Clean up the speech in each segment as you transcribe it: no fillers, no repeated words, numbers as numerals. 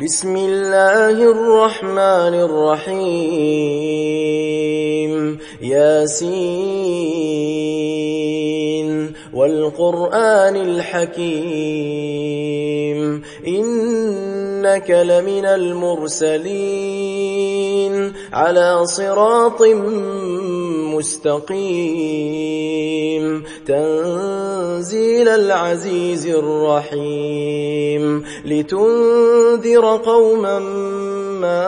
بسم الله الرحمن الرحيم ياسين والقرآن الحكيم إنك لمن المرسلين على صراط مستقيم تنزيل العزيز الرحيم لتنذر قوما ما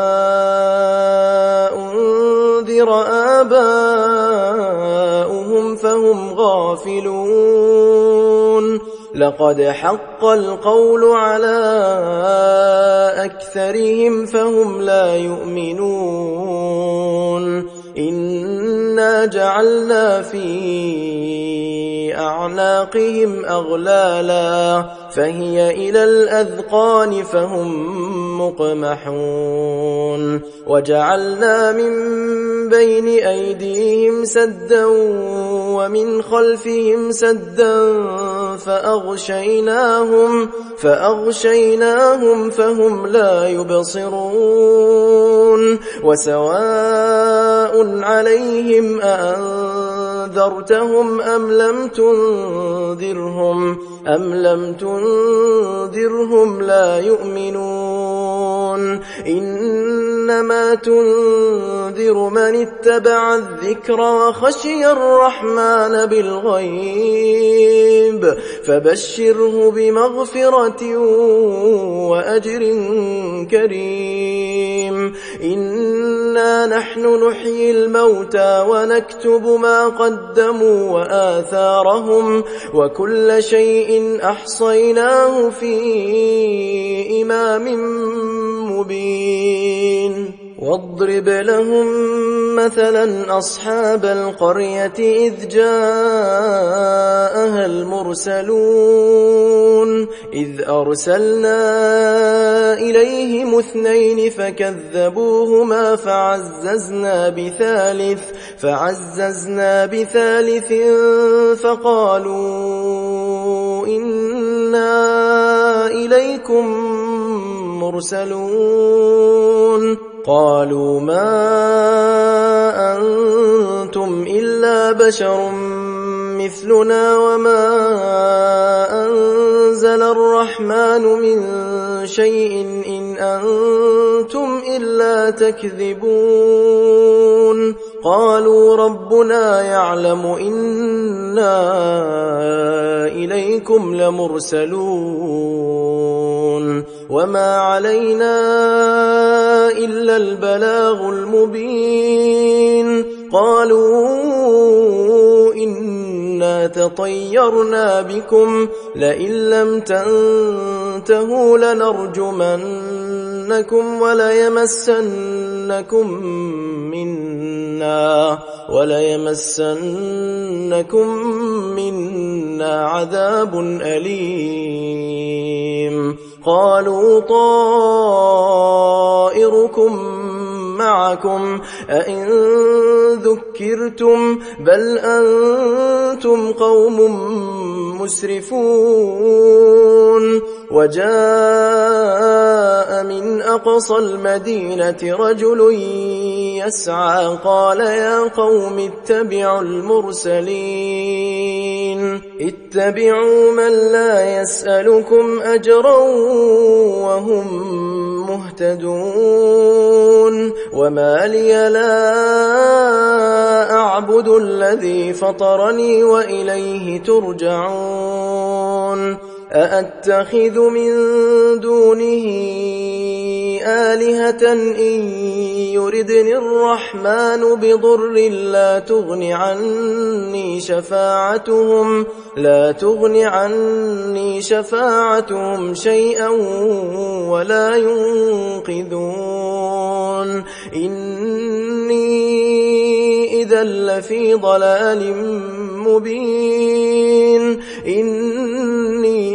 أنذر آباؤهم فهم غافلون لقد حق القول على أكثرهم فهم لا يؤمنون إنا جعلنا في أعناقهم أغلالا فهي إلى الأذقان فهم مقمحون وجعلنا من بين أيديهم سدا ومن خلفهم سدا فأغشيناهم فهم لا يبصرون وسواء عليهم أأنذرتهم أم لم تنذرهم لا يؤمنون إنما تنذر من اتبع الذكر وخشي الرحمن بالغيب فبشره بمغفرة وأجر كريم إنا نحن نحيي الموتى ونكتب ما قدموا وآثارهم وكل شيء أحصيناه في إمام مبين واضرب لهم مثلا أصحاب القرية إذ جاءها المرسلون إذ أرسلنا إليهم 2 فكذبوهما فعززنا بثالث فقالوا إنا إليكم مرسلون قالوا ما أنتم إلا بشر مثلنا وما أنزل الرحمن من شيء إن أنتم إلا تكذبون قالوا ربنا يعلم إنا إليكم لمرسلون وما علينا إلا البلاغ المبين قالوا إنا تطيرنا بكم لئن لم تنتهوا لنرجمنكم وليمسنكم منا عذاب أليم قالوا طائركم معكم أئن ذكرتم بل أنتم قوم مسرفون وجاء من أقصى المدينة رجل يسعى قال يا قوم اتبعوا المرسلين اتبعوا من لا يسألكم أجرا وهم مهتدون وما لي لا أعبد الذي فطرني وإليه ترجعون أأتخذ من دونه آلهة إن يردني الرحمن بضر لا تغن عني شفاعتهم شيئا ولا ينقذون إني إذا لفي ضلال مبين إني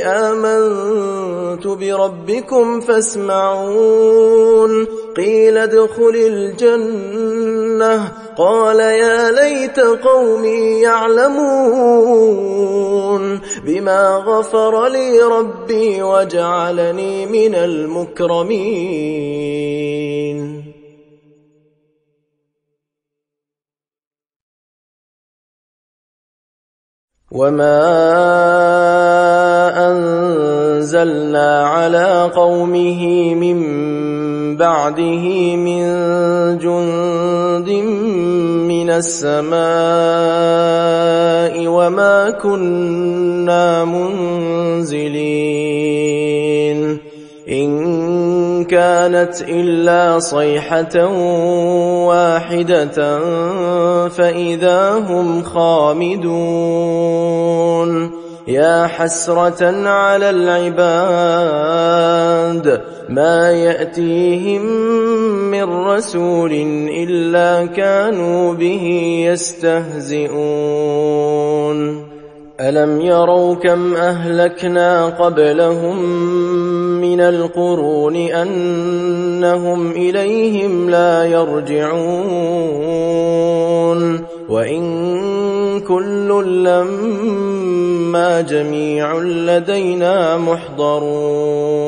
آمنت بربكم فاسمعون قيل ادخل الجنة قال يا ليت قومي يعلمون بما غفر لي ربي وجعلني من المكرمين. وما أنزلنا على قومه من بعده من جند من السماء وما كنا منزلين إن كانت إلا صيحة واحدة فإذا هم خامدون. يا حسرة على العباد ما يأتيهم من رسول إلا كانوا به يستهزئون. ألم يروا كم أهلكنا قبلهم من القرون أنهم إليهم لا يرجعون وإن كل لما جميع لدينا محضرون.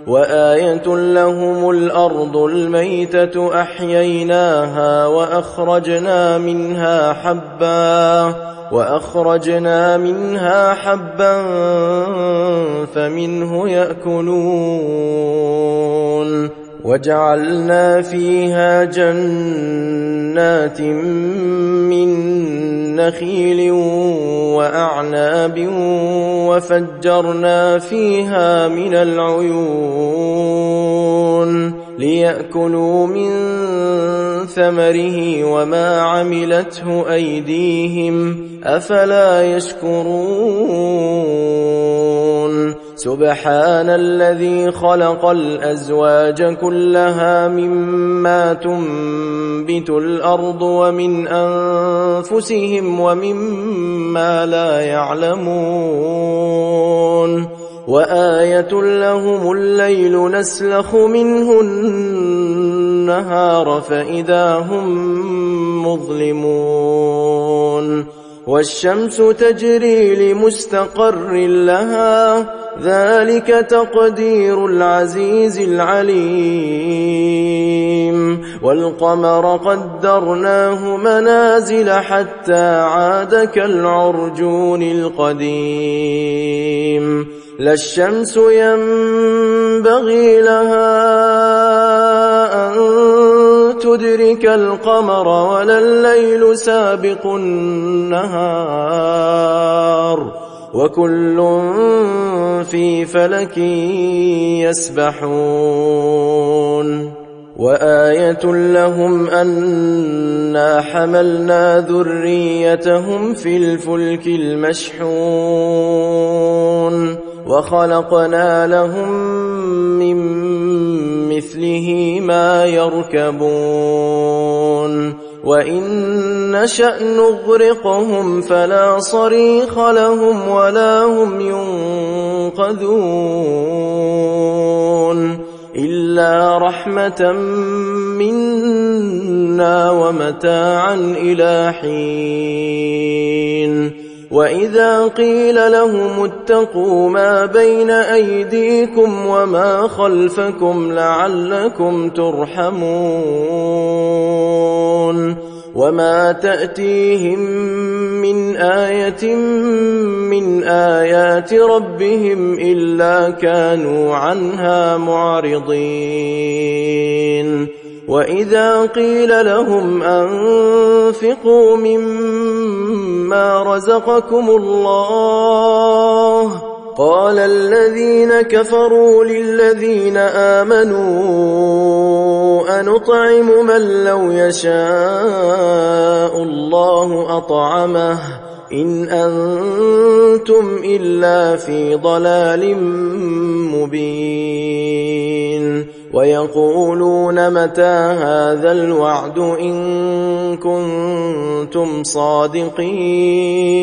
وآية لهم الأرض الميتة أحييناها وأخرجنا منها حبا فمنه يأكلون. وجعلنا فيها جنات من نخيل وأعناب وفجرنا فيها من العيون ليأكلوا من ثمره وما عملته أيديهم أفلا يشكرون. سبحان الذي خلق الأزواج كلها مما تنبت الأرض ومن أنفسهم ومما لا يعلمون. وآية لهم الليل نسلخ منه النهار فإذا هم مظلمون. والشمس تجري لمستقر لها ذلك تقدير العزيز العليم. والقمر قدرناه منازل حتى عاد كالعرجون القديم. لا الشمس ينبغي لها أن تدرك القمر ولا الليل سابق النهار وكل في فلك يسبحون. وآية لهم أنا حملنا ذريتهم في الفلك المشحون وخلقنا لهم من مثله ما يركبون. وإن نشأ نغرقهم فلا صريخ لهم ولا هم ينقذون إلا رحمة منا ومتاعا إلى حين. وإذا قيل لهم اتقوا ما بين أيديكم وما خلفكم لعلكم ترحمون. وما تأتيهم من آية من آيات ربهم إلا كانوا عنها معرضين. وإذا قيل لهم أنفقوا مما رزقكم الله قال الذين كفروا للذين آمنوا أنطعم من لو يشاء الله أطعمه إن أنتم إلا في ضلال مبين. ويقولون متى هذا الوعد إن كنتم صادقين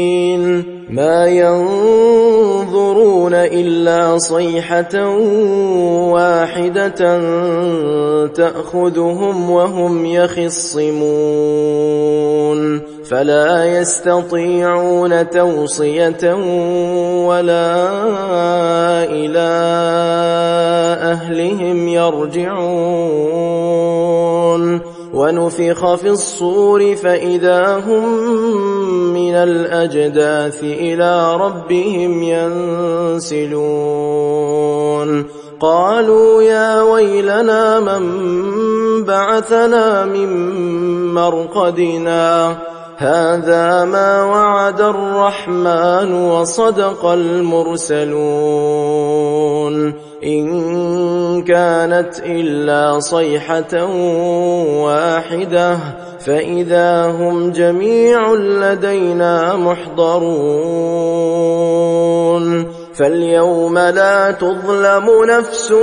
ما ينظرون إلا صيحة واحدة تأخذهم وهم يخصمون فلا يستطيعون توصية ولا إلى أهلهم يرجعون ونفخ في الصور فإذا هم من الأجداث إلى ربهم ينسلون قالوا يا ويلنا من بعثنا من مرقدنا هذا ما وعد الرحمن وصدق المرسلون إن كانت إلا صيحة واحدة فإذا هم جميع لدينا محضرون فاليوم لا تظلم نفس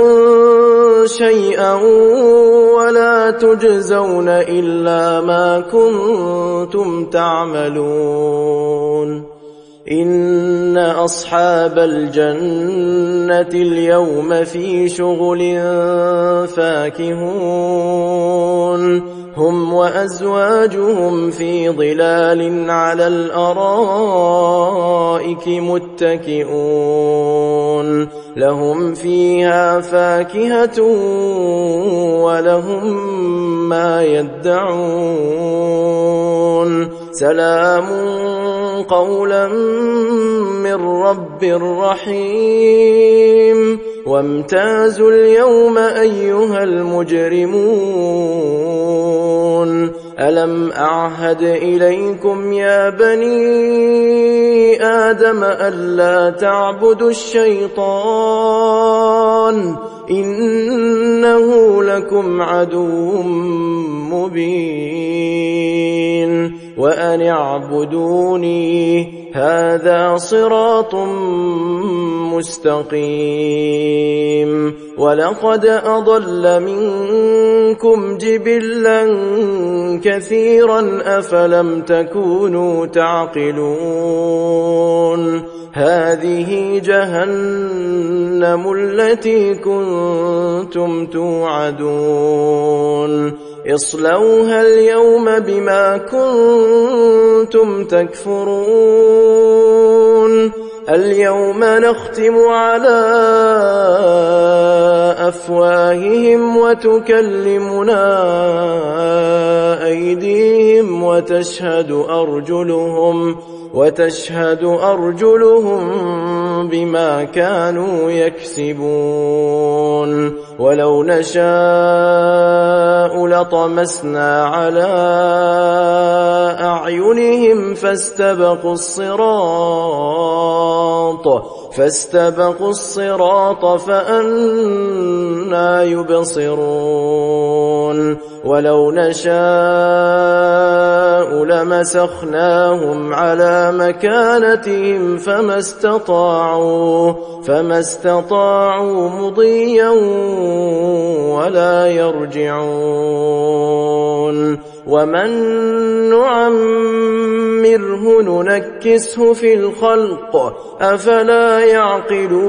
شيئا ولا تجزون إلا ما كنتم تعملون إن أصحاب الجنة اليوم في شغل فاكهون هم وأزواجهم في ظلال على الأرائك متكئون لهم فيها فاكهة ولهم ما يدعون سلام قولا من رب رحيم وامتازوا اليوم أيها المجرمون ألم أعهد إليكم يا بني آدم ألا تعبدوا الشيطان إنه لكم عدو مبين وأن اعبدوني هذا صراط مستقيم ولقد أضل منكم جبلا كثيرا أفلم تكونوا تعقلون هذه جهنم التي كنتم توعدون اصلوها اليوم بما كنتم تكفرون اليوم نختم على أفواههم وتكلمنا أيديهم وتشهد أرجلهم بما كانوا يكسبون ولو نشاء لطمسنا على أعينهم فاستبقوا الصراط فأنى يبصرون ولو نشاء لمسخناهم على مكانتهم فما استطاعوا مضيا ولا يرجعون ومن نعمره ننكسه في الخلق أفلا يعقلون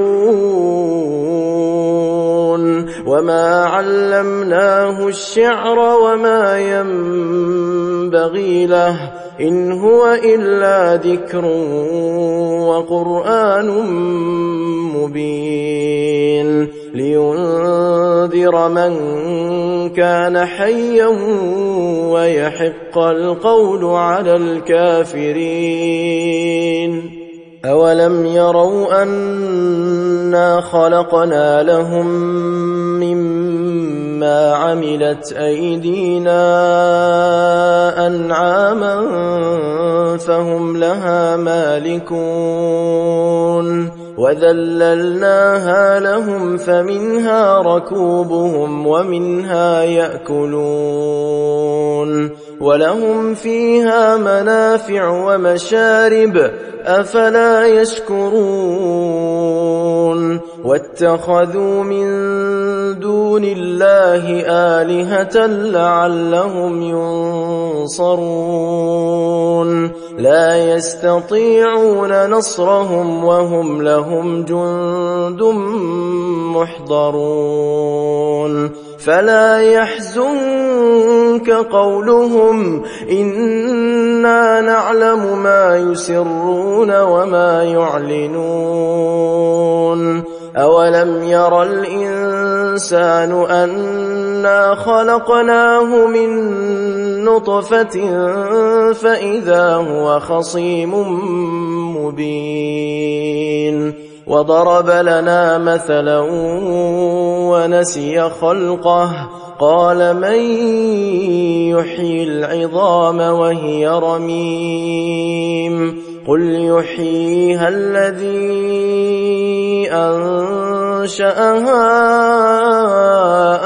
وما علمناه الشعر وما ينبغي له إن هو إلا ذكر وقرآن مبين لينذر من كان حيا ويحق القول على الكافرين أولم يروا أنا خلقنا لهم مما عملت أيدينا أنعاما فهم لها مالكون وذللناها لهم فمنها ركوبهم ومنها يأكلون ولهم فيها منافع ومشارب أفلا يشكرون واتخذوا من دون الله آلهة لعلهم ينصرون لا يستطيعون نصرهم وهم لهم جند محضرون فلا يحزنك قولهم إنا نعلم ما يسرون وما يعلنون أولم ير الإنسان أنا خلقناه من نطفة فإذا هو خصيم مبين وضرب لنا مثلا ونسي خلقه قال من يحيي العظام وهي رميم قل يحييها الذي أنشأها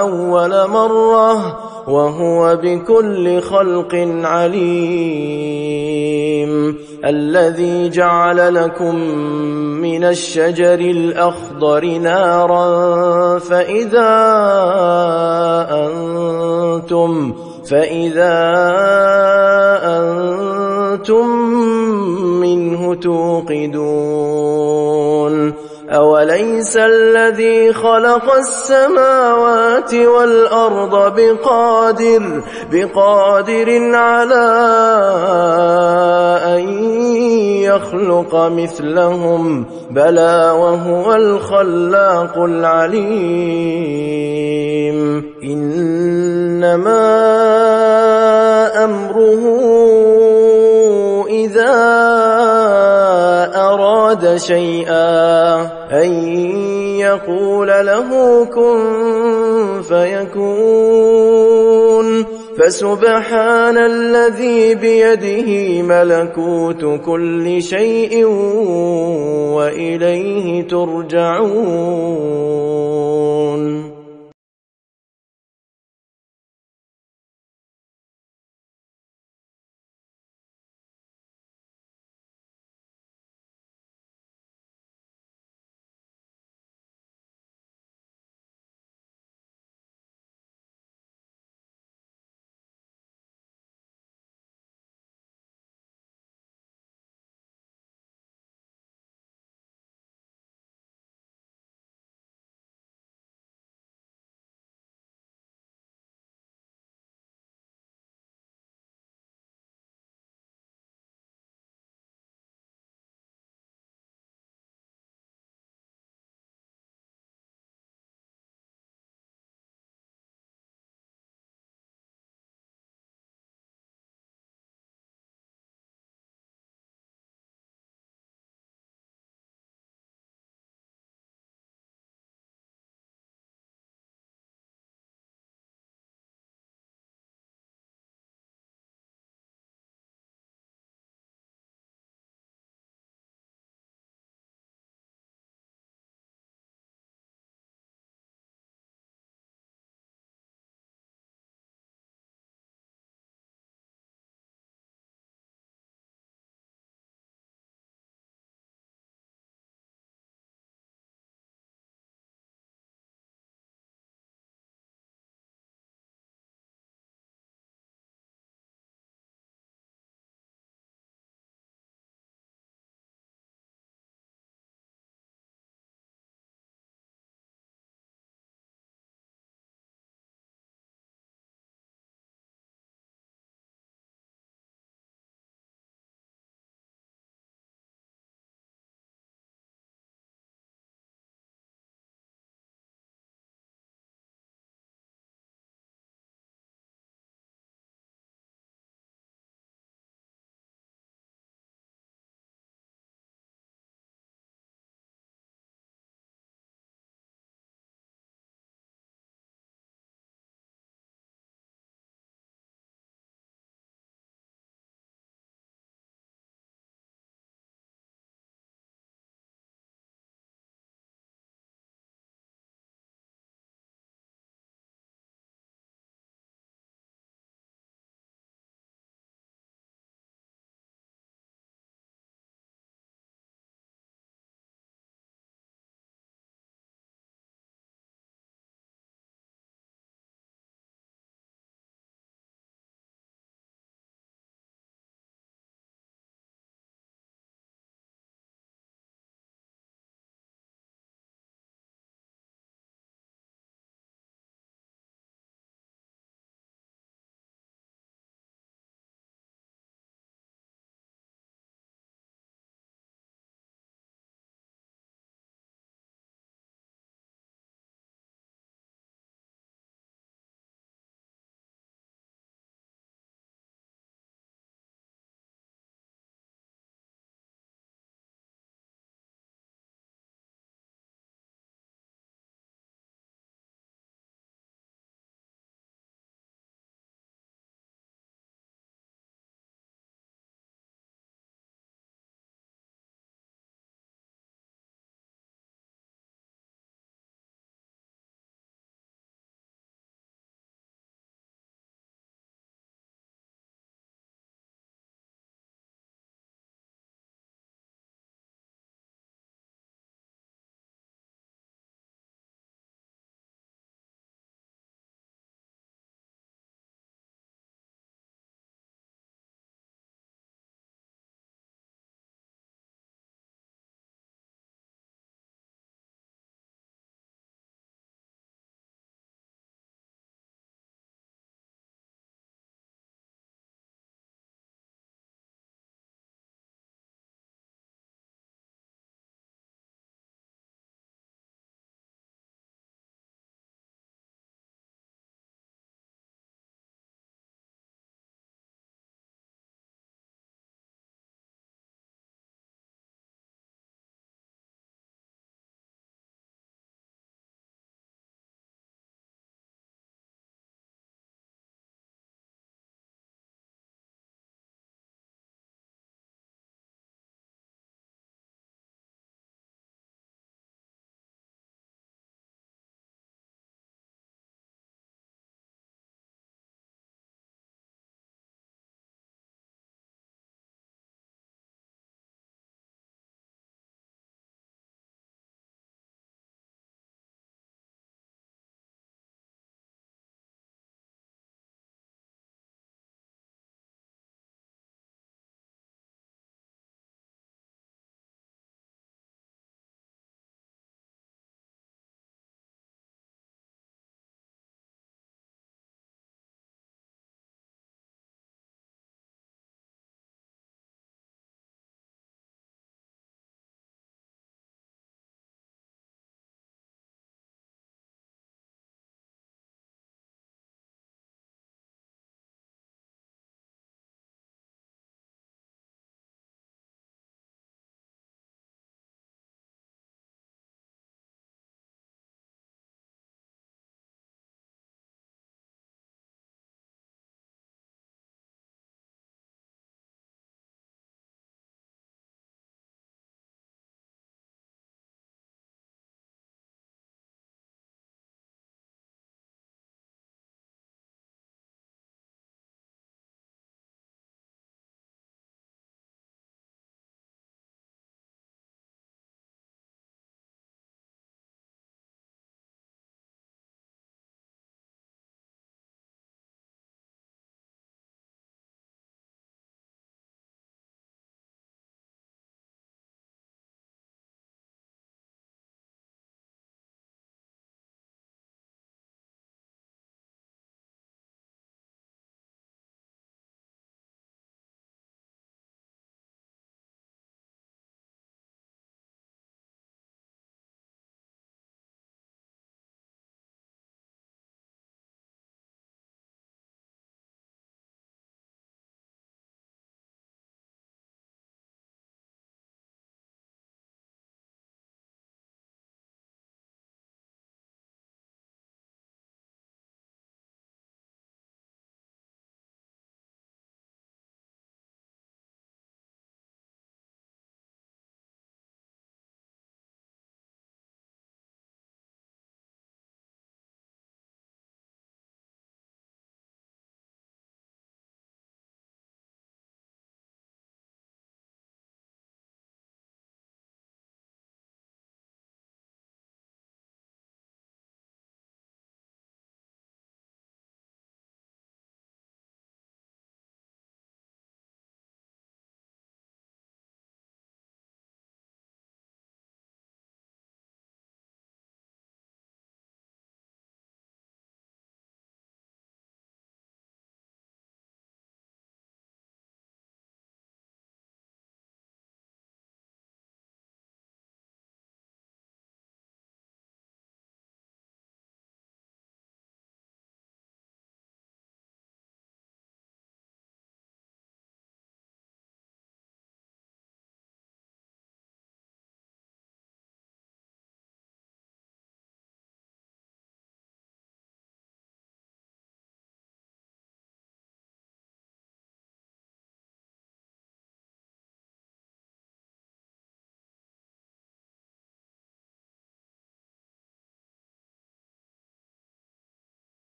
أول مرة وهو بكل خلق عليم الذي جعل لكم من الشجر الأخضر نارا فإذا أنتم منه توقدون أوليس الذي خلق السماوات والأرض بقادر على أن يخلق مثلهم بلى وهو الخلاق العليم إنما أمره إذا أراد شيئا أن يقول له كن فيكون فسبحان الذي بيده ملكوت كل شيء وإليه ترجعون